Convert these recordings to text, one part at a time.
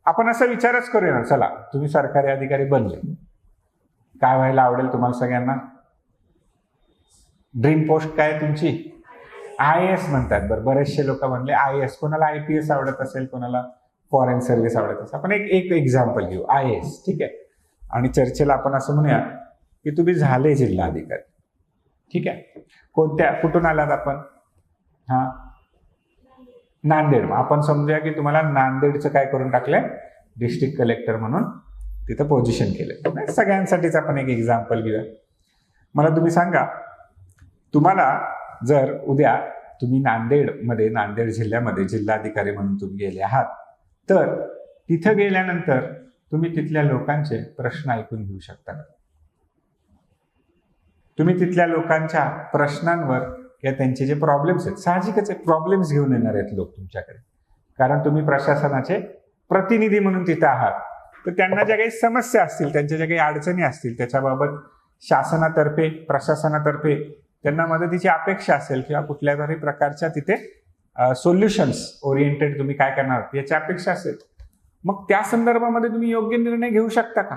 आपण असा विचारच करूया ना, चला तुम्ही सरकारी अधिकारी बनले, काय व्हायला आवडेल तुम्हाला सगळ्यांना? ड्रीम पोस्ट काय तुमची? IAS म्हणतात. बरं, बरेचसे लोक म्हणले IAS. कोणाला IPS आवडत असेल, कोणाला फॉरेन सर्व्हिस आवडत असेल. आपण एक एक्झाम्पल घेऊ, IAS, ठीक आहे. आणि चर्चेला आपण असं म्हणूया की तुम्ही झाले जिल्हा अधिकारी, ठीक आहे. कुठून आलात आपण? हा, नांदेड. आपण समजूया की तुम्हाला नांदेडचं काय करून टाकलंय, डिस्ट्रिक्ट कलेक्टर म्हणून तिथं पोझिशन केलंय. सगळ्यांसाठीच आपण एक एक्झाम्पल घेऊया. मला तुम्ही सांगा, तुम्हाला जर उद्या तुम्ही नांदेड जिल्ह्यामध्ये जिल्हाधिकारी म्हणून तुम्ही गेले आहात, तर तिथं गेल्यानंतर तुम्ही तिथल्या लोकांचे प्रश्न ऐकून घेऊ शकता का? तुम्ही तिथल्या लोकांच्या प्रश्नांवर किंवा त्यांचे जे प्रॉब्लेम्स आहेत, साहजिकच प्रॉब्लेम्स घेऊन येणार आहेत लोक तुमच्याकडे, कारण तुम्ही प्रशासनाचे प्रतिनिधी म्हणून तिथं आहात. तर त्यांना ज्या काही समस्या असतील, त्यांच्या ज्या काही अडचणी असतील, त्याच्याबाबत शासनातर्फे, प्रशासनातर्फे त्यांना मदतीची अपेक्षा असेल किंवा कुठल्या तरी प्रकारच्या तिथे सोल्युशन्स ओरिएंटेड तुम्ही काय करणार याची अपेक्षा असेल, मग त्या संदर्भामध्ये तुम्ही योग्य निर्णय घेऊ शकता का?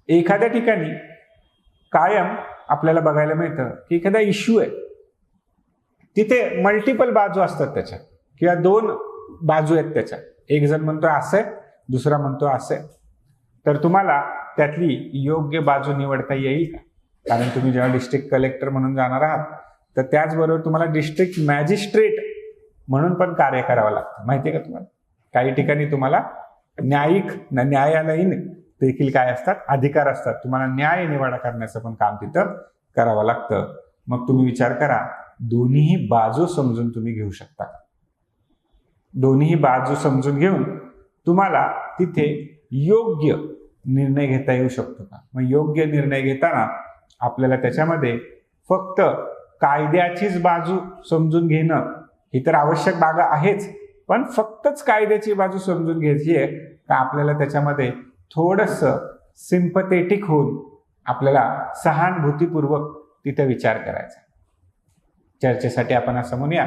एखाद्या ठिकाणी कायम आपल्याला बघायला मिळतं की एखादा इश्यू आहे, तिथे मल्टिपल बाजू असतात त्याच्या, किंवा 2 बाजू आहेत त्याच्या. एक जण म्हणतोय असं आहे, दुसरा म्हणतोय असं आहे. तर तुम्हाला त्यातली योग्य बाजू निवडता येईल का? कारण तुम्ही जेव्हा डिस्ट्रिक्ट कलेक्टर म्हणून जाणार आहात, तर त्याचबरोबर तुम्हाला डिस्ट्रिक्ट मॅजिस्ट्रेट म्हणून पण कार्य करावं लागतं. माहिती आहे का तुम्हाला? काही ठिकाणी तुम्हाला न्यायालयीन देखील काय असतात, अधिकार असतात. तुम्हाला न्याय निवाडा करण्याचं पण काम तिथं करावं लागतं. मग तुम्ही विचार करा, दोन्ही बाजू समजून तुम्ही घेऊ शकता का? दोन्ही बाजू समजून घेऊन तुम्हाला तिथे योग्य निर्णय घेता येऊ शकतो का? मग योग्य निर्णय घेताना आपल्याला त्याच्यामध्ये फक्त कायद्याचीच बाजू समजून घेणं ही तर आवश्यक बाब आहेच, पण फक्तच कायद्याची बाजू समजून घ्यायची आहे का आपल्याला त्याच्यामध्ये थोडंसं सिम्पथेटिक होऊन आपल्याला सहानुभूतीपूर्वक तिथे विचार करायचा? चर्चेसाठी आपण असं म्हणूया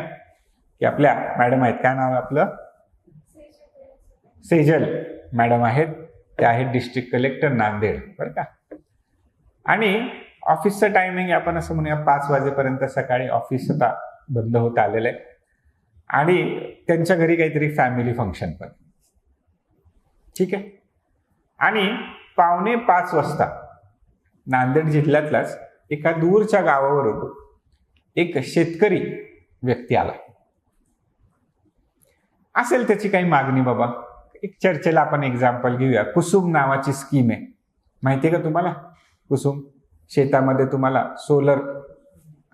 की आपल्या मॅडम आहेत, काय नाव आहे आपलं? सेजल मॅडम आहेत. त्या आहेत डिस्ट्रिक्ट कलेक्टर नांदेड, बरं का. आणि ऑफिसचं टायमिंग आपण असं म्हणूया 5 वाजेपर्यंत सकाळी ऑफिस आता बंद होत आलेलं आहे. आणि त्यांच्या घरी काहीतरी फॅमिली फंक्शन पण, ठीक आहे. आणि 4:45 वाजता नांदेड जिल्ह्यातलाच एका दूरच्या गावावरून एक शेतकरी व्यक्ती आला. असेल त्याची काही मागणी बाबा. एक चर्चेला आपण एक्झाम्पल घेऊया. कुसुम नावाची स्कीम आहे, माहिती आहे का तुम्हाला? कुसुम, शेतामध्ये तुम्हाला सोलर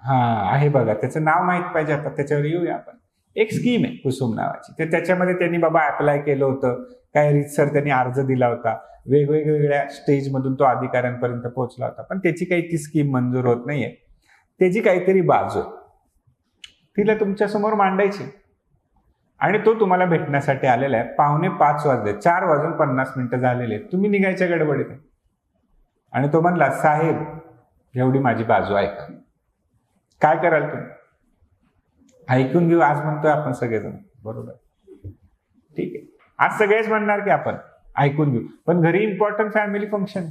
आहे बघा, त्याचं नाव माहित पाहिजे. आता त्याच्यावर येऊया आपण. एक स्कीम आहे कुसुम नावाची. तर त्याच्यामध्ये त्यांनी बाबा अप्लाय केलं होतं, काय रीतसर त्यांनी अर्ज दिला होता, वेगवेगळ्या स्टेजमधून तो अधिकाऱ्यांपर्यंत पोहोचला होता, पण त्याची काही ती स्कीम मंजूर होत नाहीये. त्याची काहीतरी बाजू आहे, तिला तुमच्या समोर मांडायची. आणि तो तुम्हाला भेटण्यासाठी आलेला आहे. 4:45 वाजले, 4:50 झालेले, तुम्ही निघायच्या गडबडीत आहे. आणि तो म्हणला, साहेब एवढी माझी बाजू ऐका. काय कराल तुम्ही? ऐकून घेऊ आज म्हणतोय आपण सगळेजण, बरोबर, ठीक आहे. आज सगळेच म्हणणार की आपण ऐकून घेऊ, पण घरी इम्पॉर्टंट फॅमिली फंक्शन,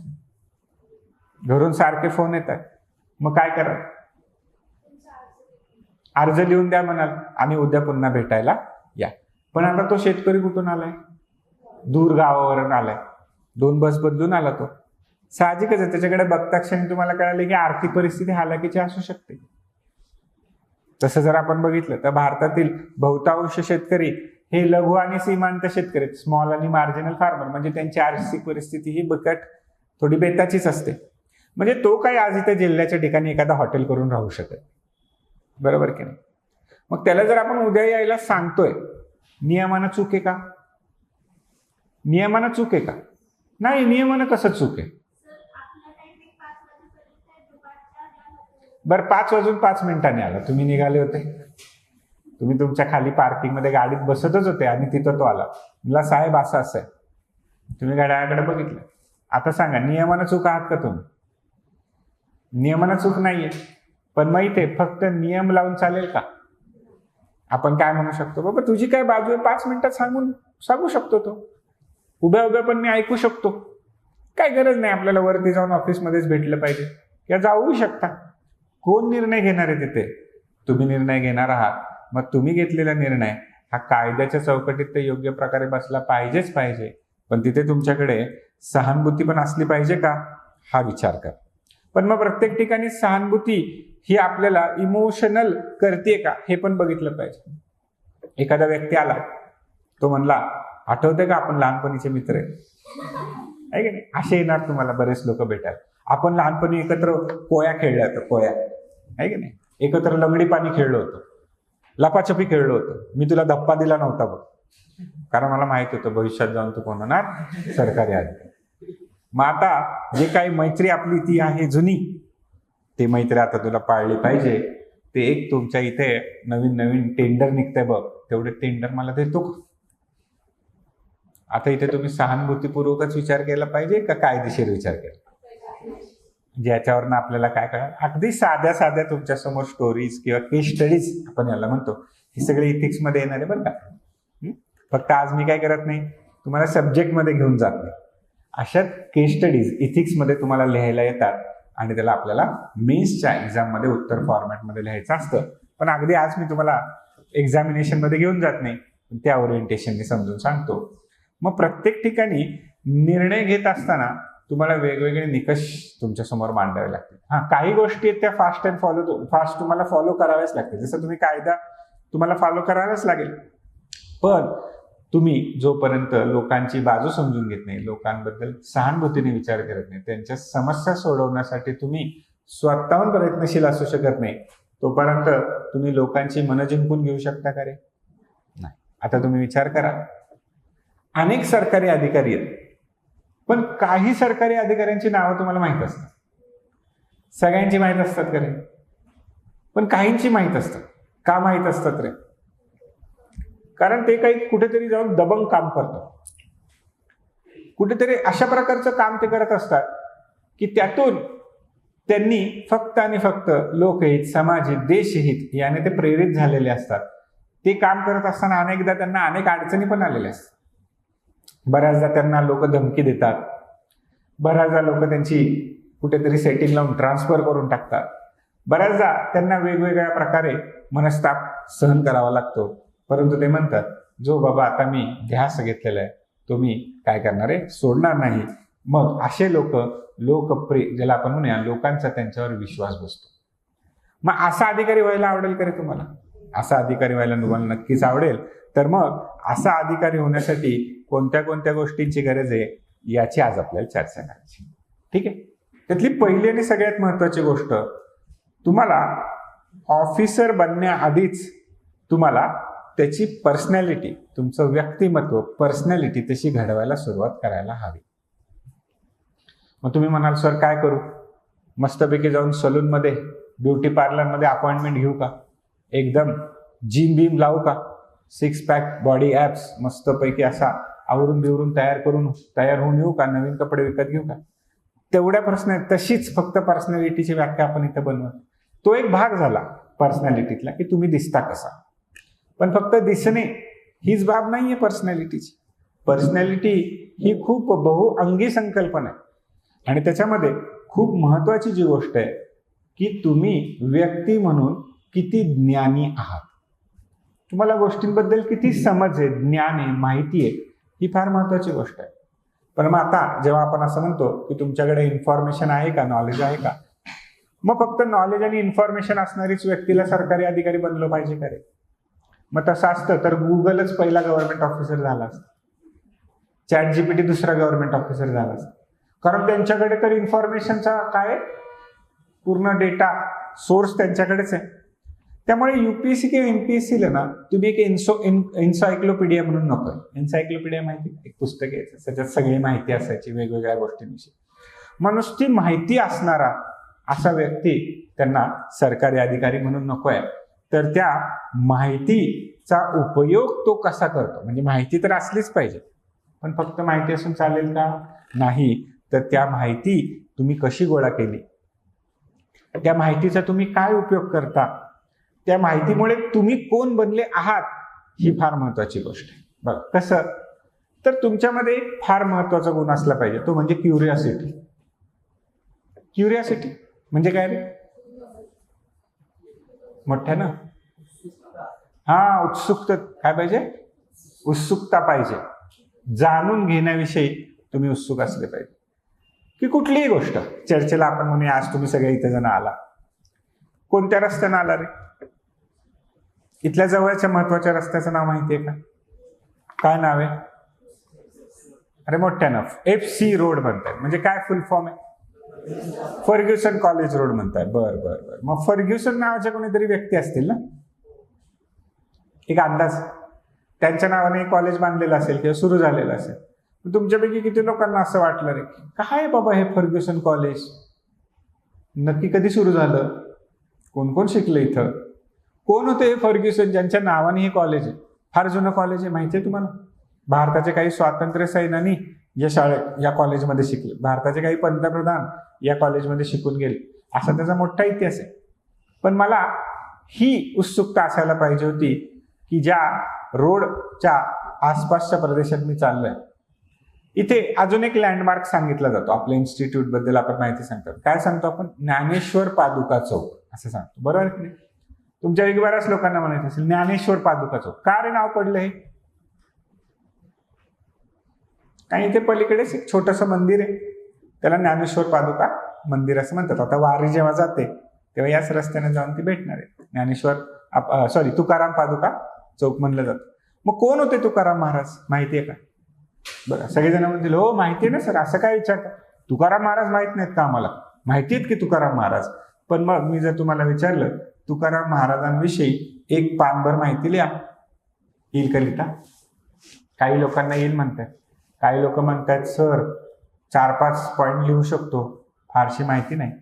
घरून सारखे फोन येतात. मग काय करा? अर्ज लिहून द्या म्हणाल आणि उद्या पुन्हा भेटायला या. पण आता तो शेतकरी कुठून आलाय? दूर गावावरून आलाय. 2 बस बदलून आला तो. साहजिकच आहे, त्याच्याकडे बघता क्षणी तुम्हाला कळाले की आर्थिक परिस्थिती हालाकीची असू शकते. तसं जर आपण बघितलं तर भारतातील बहुतांश शेतकरी हे लघु आणि सीमांत शेतकरी, स्मॉल आणि मार्जिनल फार्मर, म्हणजे त्यांची आर्थिक परिस्थिती ही बिकट, थोडी बेताचीच असते. म्हणजे तो काही आज इथे जिल्ह्याच्या ठिकाणी एखादा हॉटेल करून राहू शकेल, बरोबर की नाही? मग त्याला जर आपण उद्या यायला सांगतोय, नियमानं चूक आहे का? नियमानं चूक आहे का? नाही, नियमानं कसं चूक आहे? बरं, 5:05 आला, तुम्ही निघाले होते, तुम्ही तुमच्या खाली पार्किंगमध्ये गाडीत बसतच होते आणि तिथं तो आला. मला साहेब असं आहे, तुम्ही गाड्याकडे बघितलं. आता सांगा, नियमानं चूक आहात का तुम्ही? नियमानं चूक नाहीये, पण मग इथे फक्त नियम लावून चालेल का? आपण काय म्हणू शकतो, बाबा तुझी काय बाजू आहे 5 मिनिटात सांगू शकतो तो. उभ्या उभ्या पण मी ऐकू शकतो. काय गरज नाही आपल्याला वरती जाऊन ऑफिसमध्येच भेटलं पाहिजे, किंवा जाऊ शकता. कोण निर्णय घेणार आहे तिथे? तुम्ही निर्णय घेणार आहात. मग तुम्ही घेतलेला निर्णय हा कायद्याच्या चौकटीत तर योग्य प्रकारे बसला पाहिजेच पाहिजे, पण तिथे तुमच्याकडे सहानुभूती पण असली पाहिजे का, हा विचार करा. पण मग प्रत्येक ठिकाणी सहानुभूती ही आपल्याला इमोशनल करते का, हे पण बघितलं पाहिजे. एखादा व्यक्ती आला, तो म्हणला, आठवते का आपण लहानपणीचे मित्र आहे की नाही? असे येणार तुम्हाला बरेच लोक भेटायला. आपण लहानपणी एकत्र कोया खेळल्या होत्या, कोया आहे की नाही, एकत्र लंगडी पाणी खेळलो होतो, लपाछपी खेळलो होतो. मी तुला धप्पा दिला नव्हता बघ, कारण मला माहित होतं भविष्यात जाऊन तू कोण होणार, सरकारी अधिकारी. मग आता जे काही मैत्री आपली ती आहे जुनी, ती मैत्री आता तुला पाळली पाहिजे. ते एक तुमच्या इथे नवीन नवीन टेंडर निघतंय बघ, तेवढे टेंडर मला देतो का? आता इथे तुम्ही सहानुभूतीपूर्वकच विचार केला पाहिजे का कायदेशीर विचार केला, ज्याच्यावरनं आपल्याला काय कळणार. अगदी साध्या साध्या तुमच्या समोर स्टोरीज किंवा केस स्टडीज आपण याला म्हणतो, हे सगळे इथिक्स मध्ये येणार आहे बरं का. फक्त आज मी काय करत नाही, तुम्हाला सब्जेक्ट मध्ये घेऊन जात नाही. अशा केस स्टडीज इथिक्स मध्ये तुम्हाला लिहायला येतात आणि त्याला आपल्याला मेन्सच्या एक्झाम मध्ये उत्तर फॉर्मॅट मध्ये लिहायचं असतं. पण अगदी आज मी तुम्हाला एक्झामिनेशन मध्ये घेऊन जात नाही, त्या ओरिएंटेशनने समजून सांगतो. मग प्रत्येक ठिकाणी निर्णय घेत असताना तुम्हाला वेगवेगळे निकष तुमच्या समोर मांडावे लागतील. काही गोष्टी आहेत त्या फास्ट तुम्हाला फॉलो कराव्याच लागतील. जसं तुम्ही कायदा तुम्हाला फॉलो करावाच लागेल, पण तुम्ही जोपर्यंत लोकांची बाजू समजून घेत नाही, लोकांबद्दल सहानुभूतीने विचार करत नाही, त्यांच्या समस्या सोडवण्यासाठी तुम्ही स्वतःहून प्रयत्नशील असू शकत नाही, तोपर्यंत तुम्ही लोकांची मनं जिंकून घेऊ शकता का रे? नाही. आता तुम्ही विचार करा, अनेक सरकारी अधिकारी आहेत, पण काही सरकारी अधिकाऱ्यांची नावं तुम्हाला माहित असतात. सगळ्यांची माहित असतात का रे? पण काहींची माहित असतात. का माहित असतात रे? कारण ते काही कुठेतरी जाऊन दबंग काम करतात, कुठेतरी अशा प्रकारचं काम ते करत असतात की त्यातून त्यांनी फक्त आणि फक्त लोकहित, समाजहित, देशहित याने ते प्रेरित झालेले असतात. ते काम करत असताना अनेकदा त्यांना अनेक अडचणी पण आलेल्या असतात. बऱ्याचदा त्यांना लोक धमकी देतात, बऱ्याचदा लोक त्यांची कुठेतरी सेटिंग लावून ट्रान्सफर करून टाकतात, बऱ्याचदा त्यांना वेगवेगळ्या प्रकारे मनस्ताप सहन करावा लागतो. परंतु ते म्हणतात, जो बाबा आता मी ध्यास घेतलेला आहे तो मी काय करणार आहे, सोडणार नाही. मग असे लोकप्रिय, ज्याला आपण म्हणूया लोकांचा त्यांच्यावर विश्वास बसतो. मग असा अधिकारी व्हायला आवडेल का रे तुम्हाला? असा अधिकारी व्हायला तुम्हाला नक्कीच आवडेल. तर मग असा अधिकारी होण्यासाठी कोणत्या कोणत्या गोष्टींची गरज आहे याची आज आपल्याला चर्चा करायची. ठीक आहे. त्यातली पहिली आणि सगळ्यात महत्वाची गोष्ट, तुम्हाला ऑफिसर बनण्याआधीच तुम्हाला त्याची पर्सनॅलिटी, तुमचं व्यक्तिमत्व, पर्सनॅलिटी तशी घडवायला सुरुवात करायला हवी. मग तुम्ही म्हणाल, सर काय करू? मस्तपैकी जाऊन सलूनमध्ये, ब्युटी पार्लरमध्ये अपॉइंटमेंट घेऊ का? एकदम जिम बीम लावू का? 6 पॅक बॉडी ॲप्स मस्तपैकी असा आवरून बिवरून तयार होऊन येऊ का? नवीन कपडे विकत घेऊ का? तेवढ्या तशीच फक्त पर्सनॅलिटीची व्याख्या आपण इथं बनवत. तो एक भाग झाला पर्सनॅलिटीतला की तुम्ही दिसता कसा. पण फक्त दिसणे हीच बाब नाहीये पर्सनॅलिटीची. पर्सनॅलिटी ही खूप बहुअंगी संकल्पना आहे आणि त्याच्यामध्ये खूप महत्वाची जी गोष्ट आहे की तुम्ही व्यक्ती म्हणून किती ज्ञानी आहात, तुम्हाला गोष्टींबद्दल किती समज आहे, ज्ञान आहे, माहिती आहे, ही फार महत्वाची गोष्ट आहे. पण मग आता जेव्हा आपण असं म्हणतो की तुमच्याकडे इन्फॉर्मेशन आहे का, नॉलेज आहे का, मग फक्त नॉलेज आणि इन्फॉर्मेशन असणारीच व्यक्तीला सरकारी अधिकारी बनलं पाहिजे का रे? मग तसं असतं तर गुगलच पहिला गव्हर्नमेंट ऑफिसर झाला असता, ChatGPT दुसरा गव्हर्नमेंट ऑफिसर झाला असता. कारण त्यांच्याकडे तर इन्फॉर्मेशनचा काय पूर्ण डेटा सोर्स त्यांच्याकडेच आहे. त्यामुळे UPSC किंवा MPSCला ना तुम्ही एक एन्सायक्लोपीडिया म्हणून नको. एन्सायक्लोपीडिया माहिती, एक पुस्तक आहे त्याच्यात सगळी माहिती असायची वेगवेगळ्या गोष्टींविषयी. मग नुसती माहिती असणारा असा व्यक्ती त्यांना सरकारी अधिकारी म्हणून नको आहे. तर त्या माहितीचा उपयोग तो कसा करतो, म्हणजे माहिती तर असलीच पाहिजे, पण फक्त माहिती असून चालेल का? नाही. तर त्या माहिती तुम्ही कशी गोळा केली, त्या माहितीचा तुम्ही काय उपयोग करता, त्या माहितीमुळे तुम्ही कोण बनले आहात, ही फार महत्वाची गोष्ट आहे. बघा कसं, तर तुमच्यामध्ये एक फार महत्वाचा गुण असला पाहिजे, तो म्हणजे क्युरिओसिटी. क्युरिओसिटी म्हणजे काय रे? मोठ्या ना? हा, उत्सुकता. काय पाहिजे? उत्सुकता पाहिजे. जाणून घेण्याविषयी तुम्ही उत्सुक असले पाहिजे, की कुठलीही गोष्ट. चर्चेला आपण म्हणूया, आज तुम्ही सगळे इथे जण आला, कोणत्या रस्त्यानं आला रे? इथल्या जवळच्या महत्वाच्या रस्त्याचं नाव माहितीये का? काय नाव आहे? अरे मोठ्यानं FC रोड म्हणतात. म्हणजे काय फुल फॉर्म आहे? फर्ग्युसन कॉलेज रोड म्हणतात. बर बर बर. मग फर्ग्युसन नावाच्या कोणीतरी व्यक्ती असतील ना, एक अंदाज, त्यांच्या नावाने कॉलेज बांधलेलं असेल किंवा सुरू झालेलं असेल. तुमच्यापैकी किती लोकांना असं वाटलं रे, काय बाबा हे फर्ग्युसन कॉलेज नक्की कधी सुरू झालं, कोण कोण शिकलं इथं, कोण होते हे फर्ग्युसन ज्यांच्या नावाने हे कॉलेज आहे? फार जुनं कॉलेज आहे, माहिती आहे तुम्हाला? भारताचे काही स्वातंत्र्य सैनानी या कॉलेजमध्ये शिकले, भारताचे काही पंतप्रधान या कॉलेजमध्ये शिकून गेले, असा त्याचा मोठा इतिहास आहे. पण मला ही उत्सुकता असायला पाहिजे होती की ज्या रोडच्या आसपासच्या प्रदेशात मी चाललोय, इथे अजून एक लँडमार्क सांगितला जातो. आपल्या इन्स्टिट्यूट बद्दल आपण माहिती सांगतात. काय सांगतो आपण? ज्ञानेश्वर पादुका चौक असं सांगतो, बरोबर की नाही? तुमच्यापैकी बऱ्याच लोकांना म्हणायचं असेल ज्ञानेश्वर पादुका चौक, का रे नाव पडलं हे? आणि इथे पलीकडेच एक छोटंसं मंदिर आहे, त्याला ज्ञानेश्वर पादुका मंदिर असं म्हणतात. आता वारी जेव्हा जाते तेव्हा याच रस्त्याने जाऊन ती भेटणार आहे. ज्ञानेश्वर तुकाराम पादुका चौक म्हणलं जातं. मग कोण होते तुकाराम महाराज, माहितीये का? बरं, सगळेजण म्हणतील हो माहितीये ना सर, असं काय विचारता, तुकाराम महाराज माहित नाहीत का? आम्हाला माहिती आहेत की तुकाराम महाराज. पण मग मी जर तुम्हाला विचारलं तुकाराम महाराजांविषयी एक पानभर माहिती लिहा, येईल का लिहिता? काही लोकांना येईल म्हणतात, काही लोक म्हणतात सर 4-5 पॉईंट लिहू शकतो, फारशी माहिती नाही.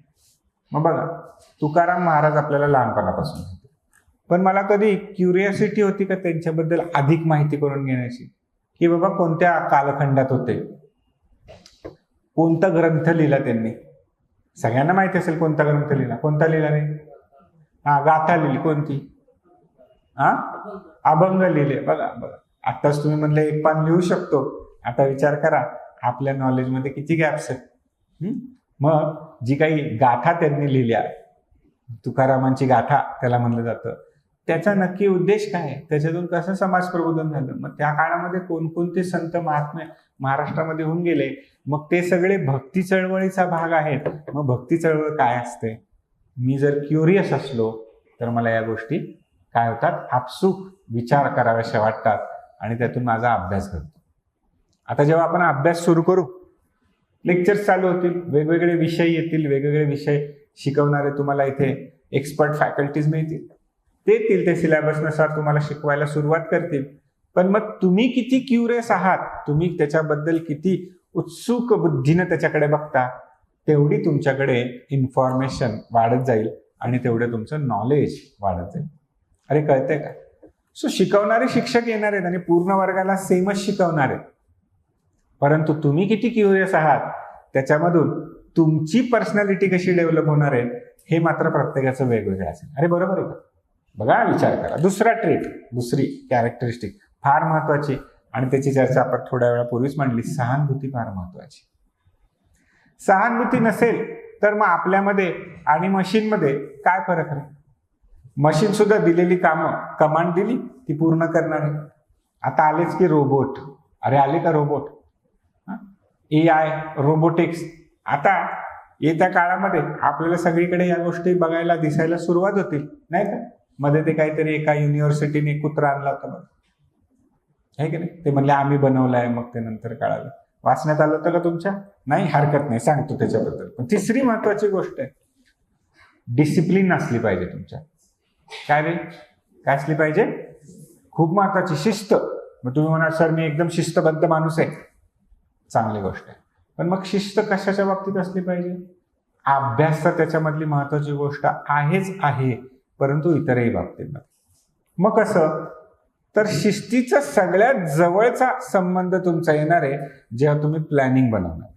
मग बघा, तुकाराम महाराज आपल्याला लहानपणापासून होते, पण मला कधी क्युरिओसिटी होती का त्यांच्याबद्दल अधिक माहिती करून घेण्याची, की बाबा कोणत्या कालखंडात होते, कोणता ग्रंथ लिहिला त्यांनी? सगळ्यांना माहिती असेल कोणता ग्रंथ लिहिला. कोणता लिहिला रे? गाथा लिहिली. कोणती? अभंग लिहिले. बघा बघा, आत्ताच तुम्ही म्हणले एक पान लिहू शकतो. आता विचार करा आपल्या नॉलेजमध्ये किती गॅप्स आहेत. मग जी काही गाथा त्यांनी लिहिल्या, तुकारामांची गाथा त्याला म्हणलं जातं, त्याचा नक्की उद्देश काय आहे, त्याच्यातून कसं समाज प्रबोधन झालं, मग त्या काळामध्ये कोणकोणते संत महात्मे महाराष्ट्रामध्ये होऊन गेले, मग ते सगळे भक्ती चळवळीचा भाग आहेत. मग भक्ती चळवळ काय असते? मी जर क्युरियस असलो तर मला या गोष्टी काय होतात, आपसूक विचार कराव्याशा वाटतात आणि त्यातून माझा अभ्यास घडतो. आता जेव्हा आपण अभ्यास सुरू करू, लेक्चर्स चालू होतील, वेगवेगळे विषय येतील, वेगवेगळे विषय शिकवणारे तुम्हाला इथे एक्सपर्ट फॅकल्टीज मिळतील, ते सिलेबसनुसार तुम्हाला शिकवायला सुरुवात करतील. पण मग तुम्ही किती क्युरियस आहात, तुम्ही त्याच्याबद्दल किती उत्सुक बुद्धीनं त्याच्याकडे बघता, तेवढी तुमच्याकडे इन्फॉर्मेशन वाढत जाईल आणि तेवढं तुमचं नॉलेज वाढत जाईल. अरे कळतंय का? सो शिकवणारे शिक्षक येणार आहेत आणि पूर्ण वर्गाला सेमच शिकवणार आहेत, परंतु तुम्ही किती क्युरियस आहात त्याच्यामधून तुमची पर्सनॅलिटी कशी डेव्हलप होणार आहे हे मात्र प्रत्येकाचं वेगवेगळं असेल. अरे बरोबर आहे का? बघा, विचार करा. दुसरा ट्रेट, दुसरी कॅरेक्टरिस्टिक फार महत्वाची, आणि त्याची चर्चा आपण थोड्या वेळापूर्वीच मांडली, सहानुभूती फार महत्वाची. सहानुभूती नसेल तर मग आपल्यामध्ये आणि मशीनमध्ये काय फरक आहे? मशीन सुद्धा दिलेली कामं, कमांड दिली ती पूर्ण करणार आहे. आता आलेच की रोबोट. अरे आले का रोबोट? AI, robotics. आता येत्या काळामध्ये आपल्याला सगळीकडे या गोष्टी बघायला दिसायला सुरुवात होतील, नाही का? मध्ये ते काहीतरी एका युनिव्हर्सिटीने कुत्रा आणला होता बघ, आहे की नाही? ते म्हणले आम्ही बनवलाय, मग ते नंतर कळालं. वाचण्यात आलं होतं का तुमच्या? नाही, हरकत नाही, सांगतो त्याच्याबद्दल. पण तिसरी महत्वाची गोष्ट आहे, डिसिप्लिन असली पाहिजे तुमच्या. काय रे? काय असली पाहिजे? खूप महत्वाची, शिस्त. मग तुम्ही म्हणाल सर मी एकदम शिस्तबद्ध माणूस आहे, चांगली गोष्ट आहे, पण मग शिस्त कशाच्या बाबतीत असली पाहिजे? अभ्यास तर त्याच्यामधली महत्वाची गोष्ट आहेच आहे, परंतु इतरही बाबतीत. मग कसं? तर शिस्तीचा सगळ्यात जवळचा संबंध तुमचा येणार आहे जेव्हा तुम्ही प्लॅनिंग बनवणार.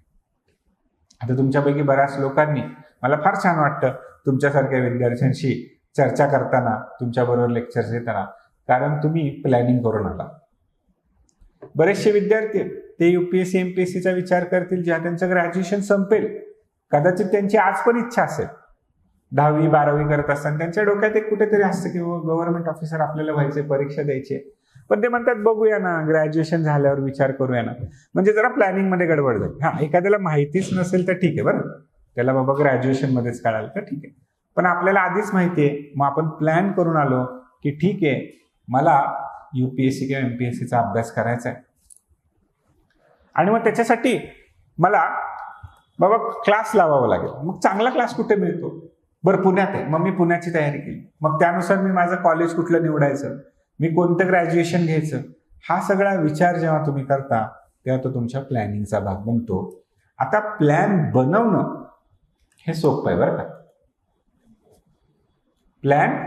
आता तुमच्यापैकी बऱ्याच लोकांनी, मला फार छान वाटतं, तुमच्यासारख्या विद्यार्थ्यांशी चर्चा करताना, तुमच्याबरोबर लेक्चर्स घेताना, कारण तुम्ही प्लॅनिंग करून आला. बरेचसे विद्यार्थी ते UPSC MPSCचा विचार करतील जेव्हा त्यांचं ग्रॅज्युएशन संपेल. कदाचित त्यांची आज पण इच्छा असेल, 10वी 12वी करत असताना त्यांच्या डोक्यात एक कुठेतरी असतं की गव्हर्नमेंट ऑफिसर आपल्याला व्हायचे, परीक्षा द्यायची. पण ते म्हणतात बघूया ना, ग्रॅज्युएशन झाल्यावर विचार करूया ना. म्हणजे जरा प्लॅनिंग मध्ये गडबड झाली. हा, एखाद्याला माहितीच नसेल तर ठीक आहे, बरं, त्याला बाबा ग्रॅज्युएशन मध्येच कळालं तर ठीक आहे. पण आपल्याला आधीच माहिती आहे, मग आपण प्लॅन करून आलो की ठीक आहे, मला UPSC किंवा MPSCचा अभ्यास करायचा आहे आणि मग त्याच्यासाठी मला बाबा क्लास लावावा लागेल. मग चांगला क्लास कुठे मिळतो? बरं, पुण्यात आहे. मग मी पुण्याची तयारी केली. मग त्यानुसार मी माझं कॉलेज कुठलं निवडायचं, मी कोणतं ग्रॅज्युएशन घ्यायचं, हा सगळा विचार जेव्हा तुम्ही करता तेव्हा तो तुमच्या प्लॅनिंगचा भाग बनतो. आता प्लॅन बनवणं हे सोपं आहे बरं का. प्लॅन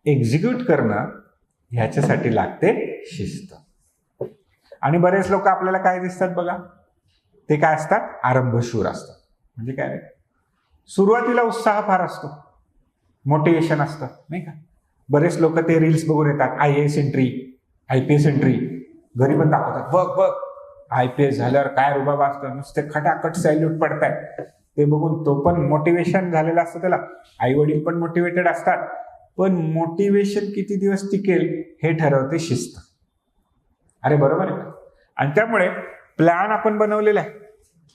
एक्झिक्यूट करणं ह्याच्यासाठी लागते शिस्त. आणि बरेच लोक आपल्याला काय दिसतात बघा, ते काय असतात, आरंभशूर असतात. म्हणजे काय, सुरुवातीला उत्साह फार असतो, मोटिवेशन असतं, नाही का. बरेच लोक ते रील्स बघून येतात, IAS एंट्री, IPS एंट्री, घरी पण दाखवतात, बघ बघ IPS झाल्यावर काय रुबाब असतं, नुसते खटाखट सॅल्यूट पडतायत. ते बघून तो पण मोटिवेशन झालेला असतं त्याला. आई वडील पण मोटिवेटेड असतात. पण मोटिवेशन किती दिवस टिकेल हे ठरवते शिस्त. अरे बरोबर आहे का. आणि त्यामुळे प्लॅन आपण बनवलेला आहे,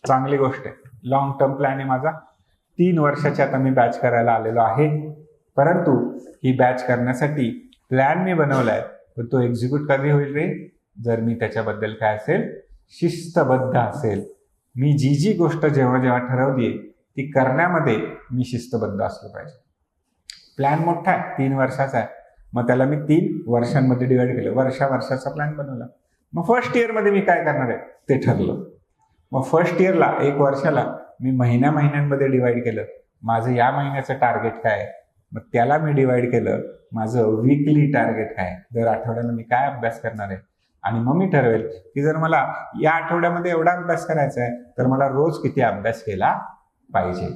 चांगली गोष्ट आहे. लॉंग टर्म प्लॅन आहे माझा. 3 वर्षाची आता मी बॅच करायला आलेलो आहे. परंतु ही बॅच करण्यासाठी प्लॅन मी बनवलाय, पण तो एक्झिक्यूट कधी होईल रे, जर मी त्याच्याबद्दल काय असेल, शिस्तबद्ध असेल. मी जी गोष्ट जेव्हा जेव्हा ठरवली ती करण्यामध्ये मी शिस्तबद्ध असलो पाहिजे. प्लॅन मोठा आहे, 3 वर्षाचा आहे, मग त्याला मी 3 वर्षांमध्ये डिवाइड केलं. वर्षाचा प्लॅन बनवला. मग फर्स्ट इयरमध्ये मी काय करणार आहे ते ठरलं. मग फर्स्ट इयरला 1 वर्षाला मी महिन्यांमध्ये डिवाइड केलं. माझं या महिन्याचं टार्गेट काय, मग त्याला मी डिवाइड केलं. माझं वीकली टार्गेट काय, दर आठवड्याला मी काय अभ्यास करणार आहे. आणि मग मी ठरवेल की जर मला या आठवड्यामध्ये एवढा अभ्यास करायचा आहे तर मला रोज किती अभ्यास केला पाहिजे.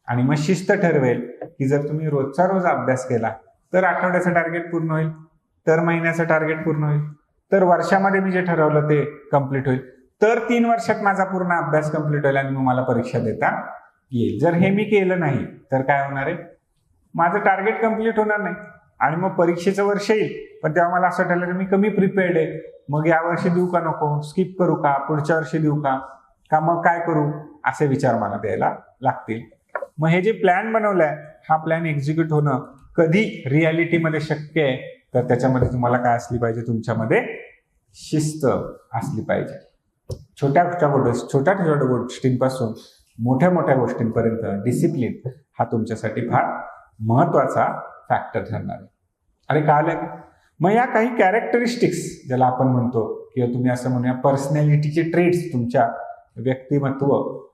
आणि मग शिस्त ठरवेल की जर तुम्ही रोजचा रोज अभ्यास केला तर आठवड्याचं टार्गेट पूर्ण होईल, तर महिन्याचं टार्गेट पूर्ण होईल, तर वर्षामध्ये मी जे ठरवलं ते कम्प्लीट होईल, तर 3 वर्षात माझा पूर्ण अभ्यास कम्प्लीट होईल आणि मग मला परीक्षा देता येईल. जर हे मी केलं नाही तर काय होणार आहे, माझं टार्गेट कम्प्लीट होणार नाही आणि मग परीक्षेचं वर्ष येईल. पण तेव्हा मला असं ठरलं की मी कमी प्रिपेअर्ड आहे, मग या वर्षी देऊ का नको, स्किप करू का, पुढच्या वर्षी देऊ का मग काय करू, असे विचार मला द्यायला लागतील. मग हे जे प्लॅन बनवलाय हा प्लॅन एक्झिक्यूट होणं कधी रियालिटीमध्ये शक्य आहे, तर त्याच्यामध्ये तुम्हाला काय असली पाहिजे, तुमच्यामध्ये शिस्त असली पाहिजे. छोट्या छोट्या गोष्टींपासून मोठ्या गोष्टींपर्यंत डिसिप्लिन हा तुमच्यासाठी फार महत्वाचा फॅक्टर ठरणार आहे. अरे कळलं का. मग या काही कॅरेक्टरिस्टिक्स ज्याला आपण म्हणतो, किंवा तुम्ही असं म्हणूया पर्सनॅलिटीचे ट्रेट्स, तुमच्या व्यक्तिमत्व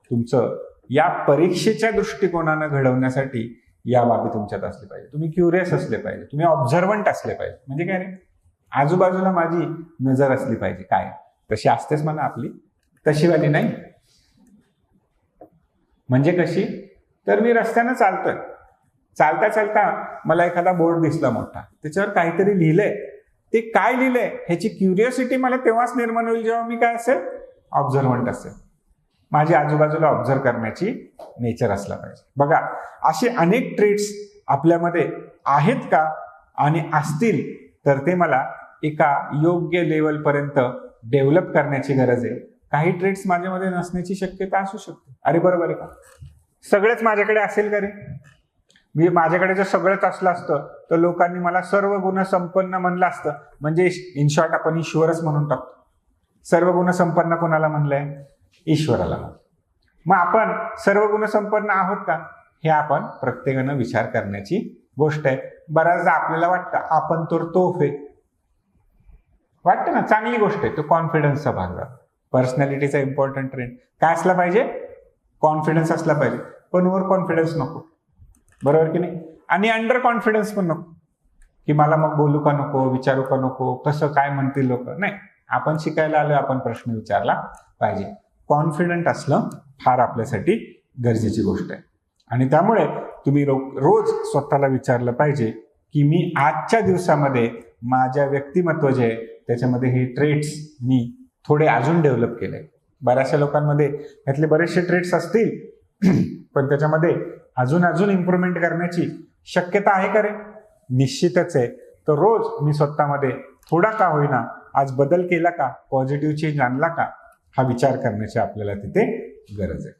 तुमचं या परीक्षेच्या दृष्टिकोनानं घडवण्यासाठी या बाबी तुमच्यात असले पाहिजे. तुम्ही क्युरियस असले पाहिजे, तुम्ही ऑब्झर्वंट असले पाहिजे. म्हणजे काय रे, आजूबाजूला माझी नजर असली पाहिजे. काय तशी असतेच म्हणा आपली, तशीवाली नाही. म्हणजे कशी, तर मी रस्त्यानं चालतोय, चालता मला एखादा बोर्ड दिसला मोठा, त्याच्यावर काहीतरी लिहिलंय, ते काय लिहिलंय ह्याची क्युरियोसिटी मला तेव्हाच निर्माण होईल जेव्हा मी काय असेल, ऑब्झर्वंट असेल. माझी आजूबाजूला ऑब्झर्व करण्याची नेचर असला पाहिजे. बघा, असे अनेक ट्रेट्स आपल्यामध्ये आहेत का, आणि असतील तर ते मला एका योग्य लेवलपर्यंत डेव्हलप करण्याची गरज आहे. काही ट्रेट्स माझ्यामध्ये नसण्याची शक्यता असू शकते. अरे बरोबर आहे का. सगळेच माझ्याकडे असेल का रे, माझ्याकडे जर सगळंच असलं असतं तर लोकांनी मला सर्व गुण संपन्न म्हणलं असतं. म्हणजे इन शॉर्ट आपण ईश्वरच म्हणून टाकतो. सर्व गुण संपन्न कोणाला म्हणलंय, ईश्वराला. मग आपण सर्व गुण संपन्न आहोत का, हे आपण प्रत्येकानं विचार करण्याची गोष्ट आहे. बऱ्याचदा आपल्याला वाटतं आपण तर तोफ आहे, वाटतं ना, चांगली गोष्ट आहे. तो कॉन्फिडन्सचा भाग आहे. पर्सनॅलिटीचा इम्पॉर्टंट ट्रेंड काय असला पाहिजे, कॉन्फिडन्स असला पाहिजे. पण ओव्हर कॉन्फिडन्स नको, बरोबर की नाही. आणि अंडर कॉन्फिडन्स पण नको, की मला मग बोलू का नको, विचारू का नको, कसं काय म्हणतील लोक. नाही, आपण शिकायला आलो, आपण प्रश्न विचारला पाहिजे. कॉन्फिडंट असलं फार आपल्यासाठी गरजेची गोष्ट आहे. आणि त्यामुळे तुम्ही रोज स्वतःला विचारलं पाहिजे की मी आजच्या दिवसामध्ये माझ्या व्यक्तिमत्व जे आहे त्याच्यामध्ये हे ट्रेट्स मी थोडे अजून डेव्हलप केले. बऱ्याचशा लोकांमध्ये यातले बरेचसे ट्रेट्स असतील पण त्याच्यामध्ये अजून इम्प्रूव्हमेंट करण्याची शक्यता आहे का रे? निश्चितच आहे. तर रोज मी स्वतःमध्ये थोडा का होईना आज बदल केला का, पॉझिटिव्ह चेंज आणला का, हा विचार करण्याची आपल्याला तिथे गरज आहे.